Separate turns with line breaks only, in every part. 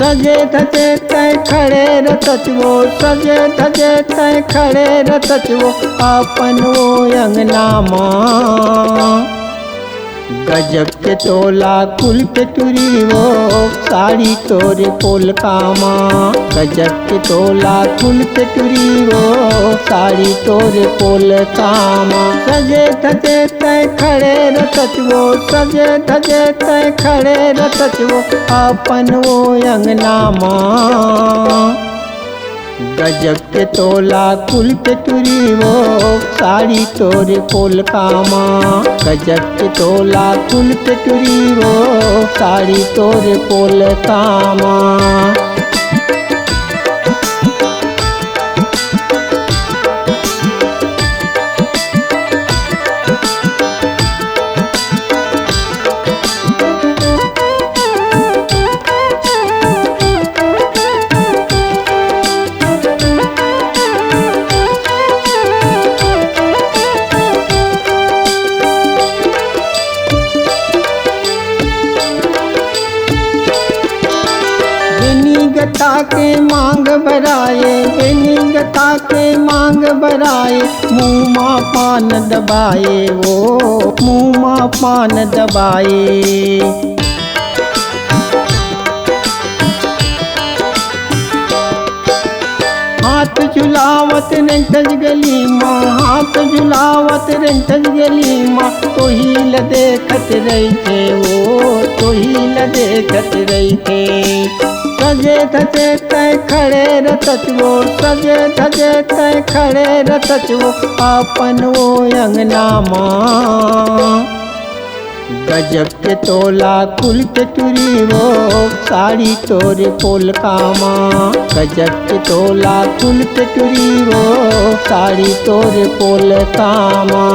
सजे धजे तय खड़े रतचवो, सजे धजे तय खड़े रतचवो, आपन वो अंगना माँ। गजब के तोला कुल पे तुरी वो, साड़ी तोरे पोल कामा। गजब के तोला कुल पे तुरी वो, साड़ी तोरे पोल कामा। सजे धजे तय खड़े रतचवो, सजे धजे तय खड़े रतचवो, आपन वो अंगना माँ। गजब के तोला कुल पे तुरी वो, साड़ी तोरे पोल कामा। गजब के तोला कुल पे तुरी वो, साड़ी तोरे पोल कामा। गता के मांग भराए, गता के मांग भराए, मुँह माँ पान दबाए वो, मुँह माँ पान दबाए। हाथ झुलावत रेंटज गली माँ, हाथ झुलावत रेंटज गली माँ, तो ही ल देखत रही थे वो, तो ही ल देखत रही थे। सजे धजे तय खड़े रतचवो, सजे धजे तय खड़े रतचवो, आपन वो अंगना माँ। गजब के तोला कुल पे तुरी वो, साड़ी तोरे पोल कामा। गजब के तोला कुल पे तुरी वो, साड़ी तोरे पोल कामा।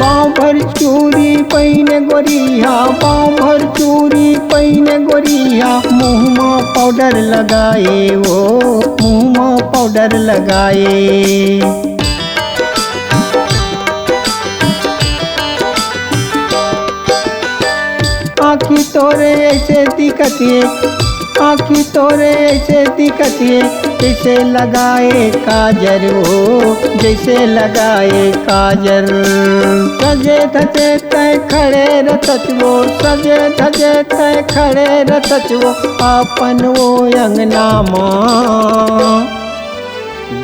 पाँव भर चूड़ी पहिने गोरिया, पाँव भर चूड़ी पहिने गोरिया, मुँह में पाउडर लगाए वो, मुँह में पाउडर लगाए। आँखी तोरे ऐसे दिखती, आँखी तोरे ऐसे दिखती, जैसे लगाए काजर हो, जैसे लगाए काजर। सजे धजे तय खड़े रतचवो, सजे धजे तय खड़े रतचवो, आपन वो अंगना माँ।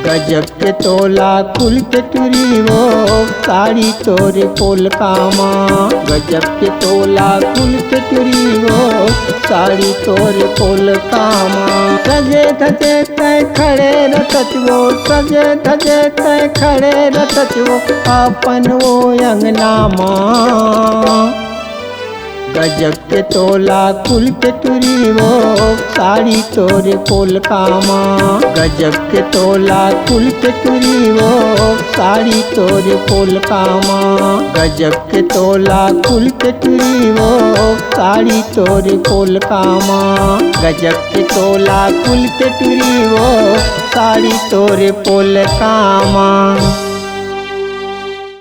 गजब के तोला कुल पे तुरी वो, साड़ी तोरे पोल कामा। गजब के तोला कुल पे तुरी वो, साड़ी तोरे पोल कामा। सजे धजे तय खड़े रतचवो, सजे धजे तय खड़े रतचवो, आपन वो अंगना माँ। गजब के तोला कुल पे तुरी वो, साड़ी तोरे पोल कामा। गजब के तोला कुल पे तुरी वो, साड़ी तोरे पोल कामा। गजब के तोला कुल पे तुरी वो, साड़ी तोरे पोल कामा। गजब के तोला कुल पे तुरी वो, साड़ी तोरे पोल कामा।